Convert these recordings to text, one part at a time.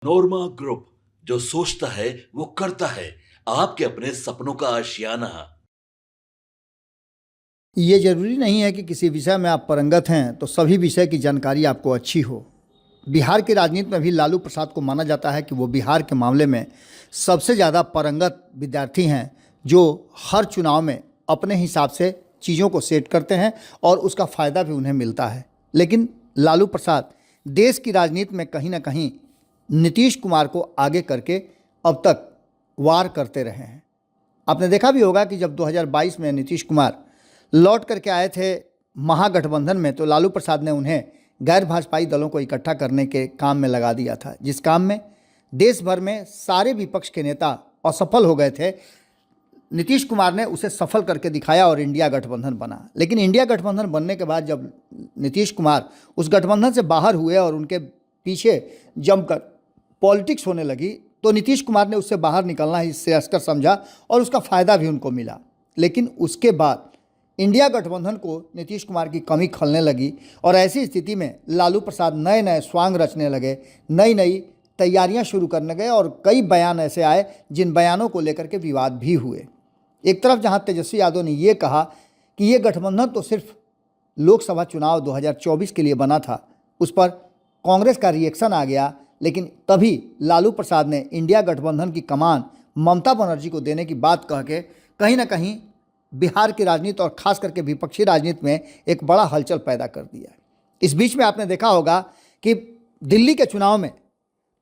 नोरमा group, जो सोचता है वो करता है। आपके अपने सपनों का आशियाना। ये जरूरी नहीं है कि किसी विषय में आप पारंगत हैं तो सभी विषय की जानकारी आपको अच्छी हो। बिहार की राजनीति में भी लालू प्रसाद को माना जाता है कि वो बिहार के मामले में सबसे ज़्यादा पारंगत विद्यार्थी हैं, जो हर चुनाव में अपने हिसाब से चीज़ों को सेट करते हैं और उसका फ़ायदा भी उन्हें मिलता है। लेकिन लालू प्रसाद देश की राजनीति में कहीं ना कहीं नीतीश कुमार को आगे करके अब तक वार करते रहे हैं। आपने देखा भी होगा कि जब 2022 में नीतीश कुमार लौट करके आए थे महागठबंधन में, तो लालू प्रसाद ने उन्हें गैर भाजपाई दलों को इकट्ठा करने के काम में लगा दिया था, जिस काम में देश भर में सारे विपक्ष के नेता असफल हो गए थे। नीतीश कुमार ने उसे सफल करके दिखाया और इंडिया गठबंधन बना। लेकिन इंडिया गठबंधन बनने के बाद जब नीतीश कुमार उस गठबंधन से बाहर हुए और उनके पीछे जमकर पॉलिटिक्स होने लगी, तो नीतीश कुमार ने उससे बाहर निकलना ही श्रेयस्कर समझा और उसका फ़ायदा भी उनको मिला। लेकिन उसके बाद इंडिया गठबंधन को नीतीश कुमार की कमी खलने लगी और ऐसी स्थिति में लालू प्रसाद नए नए स्वांग रचने लगे, नई नई तैयारियां शुरू करने गए और कई बयान ऐसे आए जिन बयानों को लेकर के विवाद भी हुए। एक तरफ जहां तेजस्वी यादव ने ये कहा कि ये गठबंधन तो सिर्फ लोकसभा चुनाव 2024 के लिए बना था, उस पर कांग्रेस का रिएक्शन आ गया। लेकिन तभी लालू प्रसाद ने इंडिया गठबंधन की कमान ममता बनर्जी को देने की बात कह के कहीं ना कहीं बिहार की राजनीति और खास करके विपक्षी राजनीति में एक बड़ा हलचल पैदा कर दिया। इस बीच में आपने देखा होगा कि दिल्ली के चुनाव में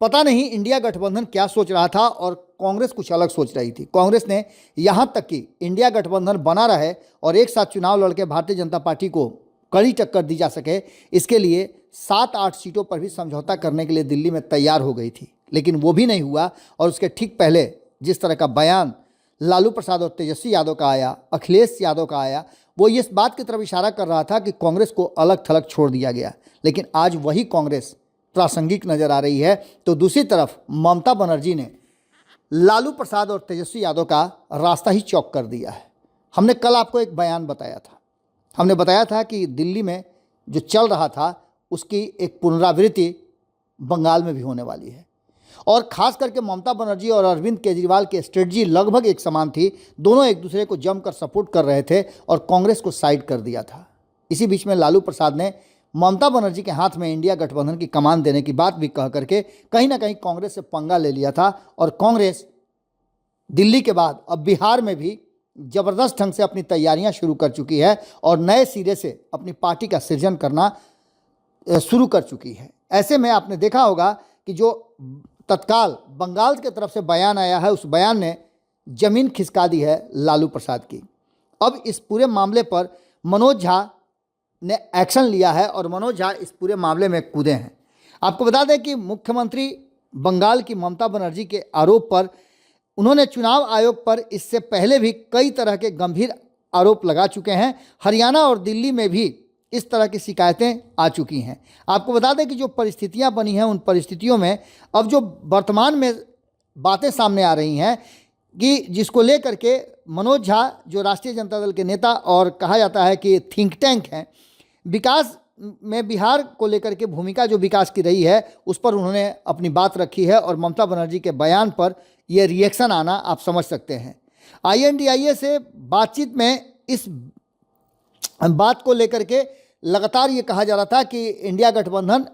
पता नहीं इंडिया गठबंधन क्या सोच रहा था और कांग्रेस कुछ अलग सोच रही थी। कांग्रेस ने यहाँ तक कि इंडिया गठबंधन बना रहे और एक साथ चुनाव लड़के भारतीय जनता पार्टी को कड़ी टक्कर दी जा सके, इसके लिए 7-8 सीटों पर भी समझौता करने के लिए दिल्ली में तैयार हो गई थी। लेकिन वो भी नहीं हुआ और उसके ठीक पहले जिस तरह का बयान लालू प्रसाद और तेजस्वी यादव का आया, अखिलेश यादव का आया, वो इस बात की तरफ इशारा कर रहा था कि कांग्रेस को अलग थलग छोड़ दिया गया। लेकिन आज वही कांग्रेस प्रासंगिक नजर आ रही है, तो दूसरी तरफ ममता बनर्जी ने लालू प्रसाद और तेजस्वी यादव का रास्ता ही चौक कर दिया है। हमने कल आपको एक बयान बताया था, हमने बताया था कि दिल्ली में जो चल रहा था उसकी एक पुनरावृत्ति बंगाल में भी होने वाली है और खास करके ममता बनर्जी और अरविंद केजरीवाल की स्ट्रेटजी लगभग एक समान थी। दोनों एक दूसरे को जमकर सपोर्ट कर रहे थे और कांग्रेस को साइड कर दिया था। इसी बीच में लालू प्रसाद ने ममता बनर्जी के हाथ में इंडिया गठबंधन की कमान देने की बात भी कह करके कहीं ना कहीं कांग्रेस से पंगा ले लिया था और कांग्रेस दिल्ली के बाद अब बिहार में भी जबरदस्त ढंग से अपनी तैयारियां शुरू कर चुकी है और नए सिरे से अपनी पार्टी का सृजन करना शुरू कर चुकी है। ऐसे में आपने देखा होगा कि जो तत्काल बंगाल की तरफ से बयान आया है, उस बयान ने जमीन खिसका दी है लालू प्रसाद की। अब इस पूरे मामले पर मनोज झा ने एक्शन लिया है और मनोज झा इस पूरे मामले में कूदे हैं। आपको बता दें कि मुख्यमंत्री बंगाल की ममता बनर्जी के आरोप पर उन्होंने चुनाव आयोग पर इससे पहले भी कई तरह के गंभीर आरोप लगा चुके हैं। हरियाणा और दिल्ली में भी इस तरह की शिकायतें आ चुकी हैं। आपको बता दें कि जो परिस्थितियां बनी हैं, उन परिस्थितियों में अब जो वर्तमान में बातें सामने आ रही हैं कि जिसको लेकर के मनोज झा, जो राष्ट्रीय जनता दल के नेता और कहा जाता है कि थिंक टैंक हैं, विकास में बिहार को लेकर के भूमिका जो विकास की रही है उस पर उन्होंने अपनी बात रखी है और ममता बनर्जी के बयान पर यह रिएक्शन आना आप समझ सकते हैं। INDIA से बातचीत में इस बात को लेकर के लगातार ये कहा जा रहा था कि इंडिया गठबंधन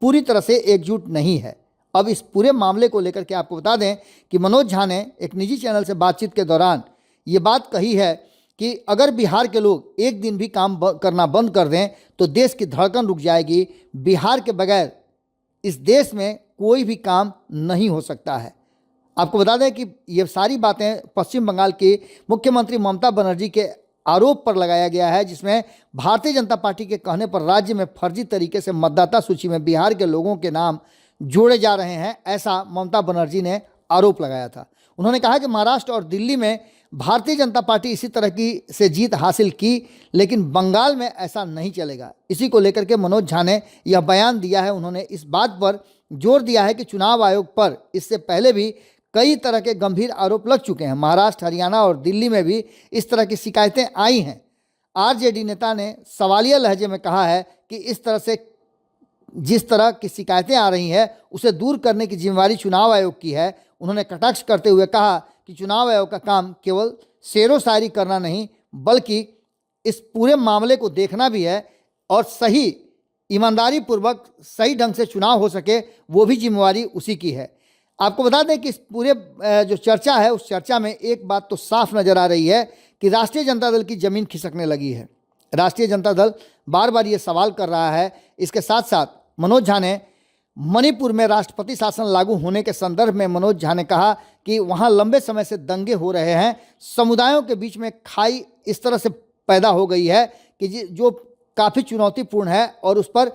पूरी तरह से एकजुट नहीं है। अब इस पूरे मामले को लेकर के आपको बता दें कि मनोज झा ने एक निजी चैनल से बातचीत के दौरान ये बात कही है कि अगर बिहार के लोग एक दिन भी काम करना बंद कर दें तो देश की धड़कन रुक जाएगी। बिहार के बगैर इस देश में कोई भी काम नहीं हो सकता है। आपको बता दें कि ये सारी बातें पश्चिम बंगाल की मुख्यमंत्री ममता बनर्जी के आरोप पर लगाया गया है, जिसमें भारतीय जनता पार्टी के कहने पर राज्य में फर्जी तरीके से मतदाता सूची में बिहार के लोगों के नाम जोड़े जा रहे हैं, ऐसा ममता बनर्जी ने आरोप लगाया था। उन्होंने कहा कि महाराष्ट्र और दिल्ली में भारतीय जनता पार्टी इसी तरह की से जीत हासिल की, लेकिन बंगाल में ऐसा नहीं चलेगा। इसी को लेकर के मनोज झा ने यह बयान दिया है। उन्होंने इस बात पर जोर दिया है कि चुनाव आयोग पर इससे पहले भी कई तरह के गंभीर आरोप लग चुके हैं। महाराष्ट्र, हरियाणा और दिल्ली में भी इस तरह की शिकायतें आई हैं। RJD नेता ने सवालिया लहजे में कहा है कि इस तरह से जिस तरह की शिकायतें आ रही हैं उसे दूर करने की जिम्मेवारी चुनाव आयोग की है। उन्होंने कटाक्ष करते हुए कहा कि चुनाव आयोग का काम केवल शेरो शायरी करना नहीं बल्कि इस पूरे मामले को देखना भी है और सही ईमानदारी पूर्वक सही ढंग से चुनाव हो सके वो भी जिम्मेवारी उसी की है। आपको बता दें कि इस पूरे जो चर्चा है उस चर्चा में एक बात तो साफ नज़र आ रही है कि राष्ट्रीय जनता दल की ज़मीन खिसकने लगी है। राष्ट्रीय जनता दल बार बार ये सवाल कर रहा है। इसके साथ साथ मनोज झा ने मणिपुर में राष्ट्रपति शासन लागू होने के संदर्भ में मनोज झा ने कहा कि वहाँ लंबे समय से दंगे हो रहे हैं, समुदायों के बीच में खाई इस तरह से पैदा हो गई है कि जो काफ़ी चुनौतीपूर्ण है और उस पर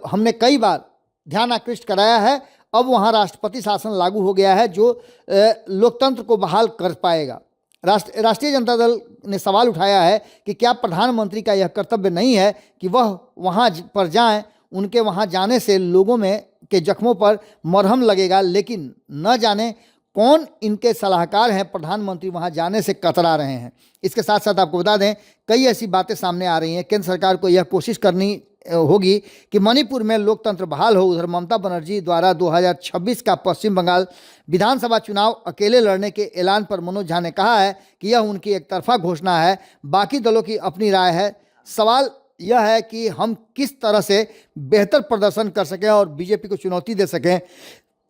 हमने कई बार ध्यान आकृष्ट कराया है। अब वहाँ राष्ट्रपति शासन लागू हो गया है जो लोकतंत्र को बहाल कर पाएगा। राष्ट्रीय जनता दल ने सवाल उठाया है कि क्या प्रधानमंत्री का यह कर्तव्य नहीं है कि वह वहाँ पर जाएं, उनके वहाँ जाने से लोगों में के जख्मों पर मरहम लगेगा, लेकिन न जाने कौन इनके सलाहकार हैं, प्रधानमंत्री वहाँ जाने से कतरा रहे हैं। इसके साथ साथ आपको बता दें कई ऐसी बातें सामने आ रही हैं। केंद्र सरकार को यह कोशिश करनी होगी कि मणिपुर में लोकतंत्र बहाल हो। उधर ममता बनर्जी द्वारा 2026 का पश्चिम बंगाल विधानसभा चुनाव अकेले लड़ने के ऐलान पर मनोज झा ने कहा है कि यह उनकी एक तरफा घोषणा है, बाकी दलों की अपनी राय है। सवाल यह है कि हम किस तरह से बेहतर प्रदर्शन कर सकें और बीजेपी को चुनौती दे सकें,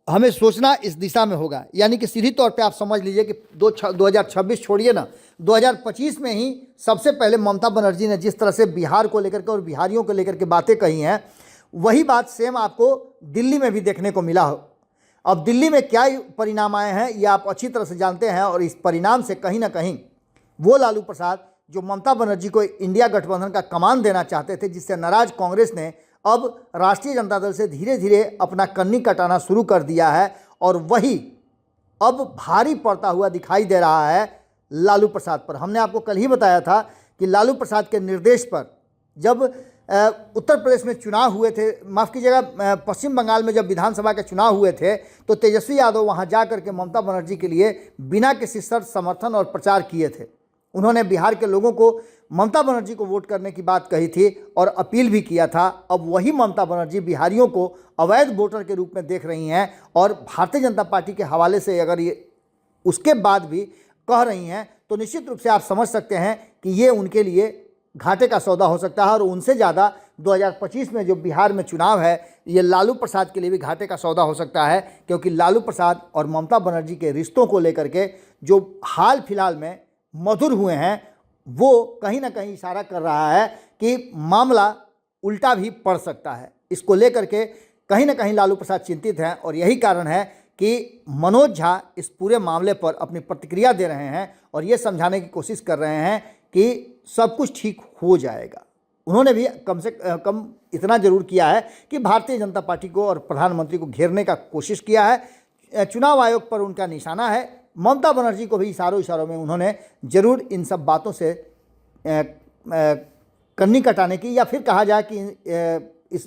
हमें सोचना इस दिशा में होगा। यानी कि सीधी तौर पे आप समझ लीजिए कि 2026 छोड़िए ना, 2025 में ही सबसे पहले ममता बनर्जी ने जिस तरह से बिहार को लेकर के और बिहारियों को लेकर के बातें कही हैं, वही बात सेम आपको दिल्ली में भी देखने को मिला हो। अब दिल्ली में क्या परिणाम आए हैं ये आप अच्छी तरह से जानते हैं और इस परिणाम से कहीं ना कहीं वो लालू प्रसाद जो ममता बनर्जी को इंडिया गठबंधन का कमान देना चाहते थे, जिससे नाराज कांग्रेस ने अब राष्ट्रीय जनता दल से धीरे धीरे अपना कन्नी कटाना शुरू कर दिया है और वही अब भारी पड़ता हुआ दिखाई दे रहा है लालू प्रसाद पर। हमने आपको कल ही बताया था कि लालू प्रसाद के निर्देश पर जब उत्तर प्रदेश में चुनाव हुए थे, माफ़ कीजिएगा, पश्चिम बंगाल में जब विधानसभा के चुनाव हुए थे तो तेजस्वी यादव वहां जा करके ममता बनर्जी के लिए बिना किसी शर्त समर्थन और प्रचार किए थे। उन्होंने बिहार के लोगों को ममता बनर्जी को वोट करने की बात कही थी और अपील भी किया था। अब वही ममता बनर्जी बिहारियों को अवैध वोटर के रूप में देख रही हैं और भारतीय जनता पार्टी के हवाले से अगर ये उसके बाद भी कह रही हैं तो निश्चित रूप से आप समझ सकते हैं कि ये उनके लिए घाटे का सौदा हो सकता है। और उनसे ज़्यादा 2025 में जो बिहार में चुनाव है ये लालू प्रसाद के लिए भी घाटे का सौदा हो सकता है, क्योंकि लालू प्रसाद और ममता बनर्जी के रिश्तों को लेकर के जो हाल फिलहाल में मधुर हुए हैं वो कहीं ना कहीं इशारा कर रहा है कि मामला उल्टा भी पड़ सकता है। इसको लेकर के कहीं ना कहीं लालू प्रसाद चिंतित हैं और यही कारण है कि मनोज झा इस पूरे मामले पर अपनी प्रतिक्रिया दे रहे हैं और ये समझाने की कोशिश कर रहे हैं कि सब कुछ ठीक हो जाएगा। उन्होंने भी कम से कम इतना जरूर किया है कि भारतीय जनता पार्टी को और प्रधानमंत्री को घेरने का कोशिश किया है। चुनाव आयोग पर उनका निशाना है। ममता बनर्जी को भी इशारों में उन्होंने जरूर इन सब बातों से कन्नी कटाने की या फिर कहा जाए कि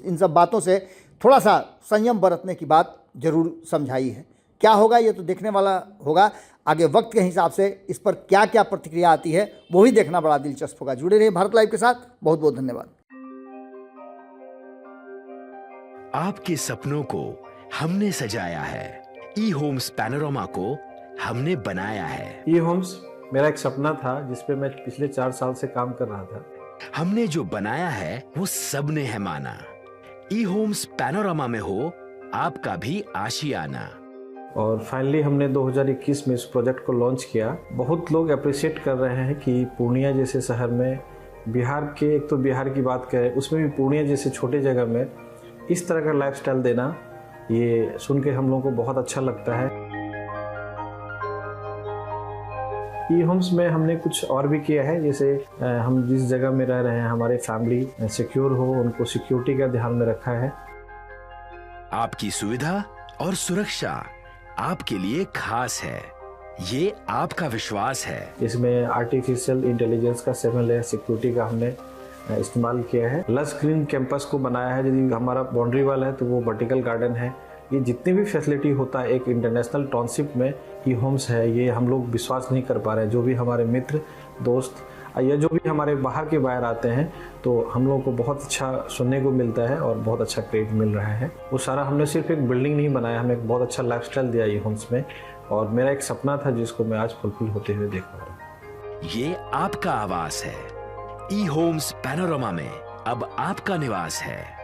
इन सब बातों से थोड़ा सा संयम बरतने की बात जरूर समझाई है। क्या होगा ये तो देखने वाला होगा। आगे वक्त के हिसाब से इस पर क्या क्या प्रतिक्रिया आती है वो भी देखना बड़ा दिलचस्प होगा। जुड़े रहिए भारत लाइव के साथ। बहुत बहुत धन्यवाद। आपके सपनों को हमने सजाया है, ई होम्स पैनोरामा को हमने बनाया है। ई होम्स मेरा एक सपना था जिस पे मैं पिछले 4 साल से काम कर रहा था। हमने जो बनाया है वो सबने है माना। ई होम्स पैनोरामा में हो आपका भी आशियाना। और फाइनली हमने 2021 में इस प्रोजेक्ट को लॉन्च किया। बहुत लोग अप्रिशिएट कर रहे हैं कि पूर्णिया जैसे शहर में, बिहार के, एक तो बिहार की बात करें उसमें भी पूर्णिया जैसे छोटे जगह में इस तरह का लाइफस्टाइल देना, ये सुन के हम लोगों को बहुत अच्छा लगता है। ई होम्स में हमने कुछ और भी किया है, जैसे हम जिस जगह में रह रहे हैं हमारे फैमिली सिक्योर हो, उनको सिक्योरिटी का ध्यान में रखा है। आपकी सुविधा और सुरक्षा आपके लिए खास है, ये आपका विश्वास है। इसमें आर्टिफिशियल इंटेलिजेंस का 7 लेयर सिक्योरिटी का हमने इस्तेमाल किया है। लस ग्रीन कैंपस को बनाया है। यदि हमारा बाउंड्री वाल है तो वो वर्टिकल गार्डन है। ये जितनी भी फैसिलिटी होता है एक इंटरनेशनल टाउनशिप में ई होम्स है, ये हम लोग विश्वास नहीं कर पा रहे हैं। जो भी हमारे मित्र दोस्त या जो भी हमारे बाहर के बायर आते हैं तो हम लोगों को बहुत अच्छा सुनने को मिलता है और बहुत अच्छा क्रेडिट मिल रहा है। वो सारा हमने सिर्फ एक बिल्डिंग नहीं बनाया, हमें एक बहुत अच्छा लाइफस्टाइल दिया ये होम्स में, और मेरा एक सपना था जिसको मैं आज फुलफिल होते हुए देख पा रहा हूँ। ये आपका आवास है। ई होम्स पैनोरामा में अब आपका निवास है।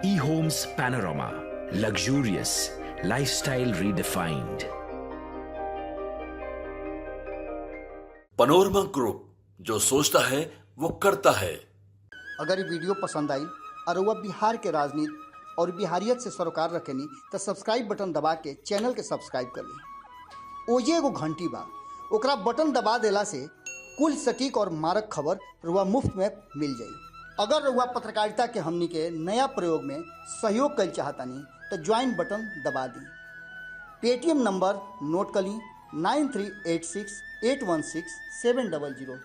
E homes panorama, luxurious lifestyle redefined. Panorama group, जो सोचता है वो करता है। अगर ये वीडियो पसंद आई और वह बिहार के राजनीति और बिहारियत से सरोकार रखेनी तो सब्सक्राइब बटन दबा के चैनल के सब्सक्राइब कर ली। ओजे एगो घंटी बा, ओकरा बटन दबा देला से कुल सटीक और मारक खबर रुआ मुफ्त में मिल जाई। अगर रुआ पत्रकारिता के हमनी के नया प्रयोग में सहयोग कर चाहतानी तो ज्वाइन बटन दबा दी। पेटीएम नंबर नोट कर ली 9386816700।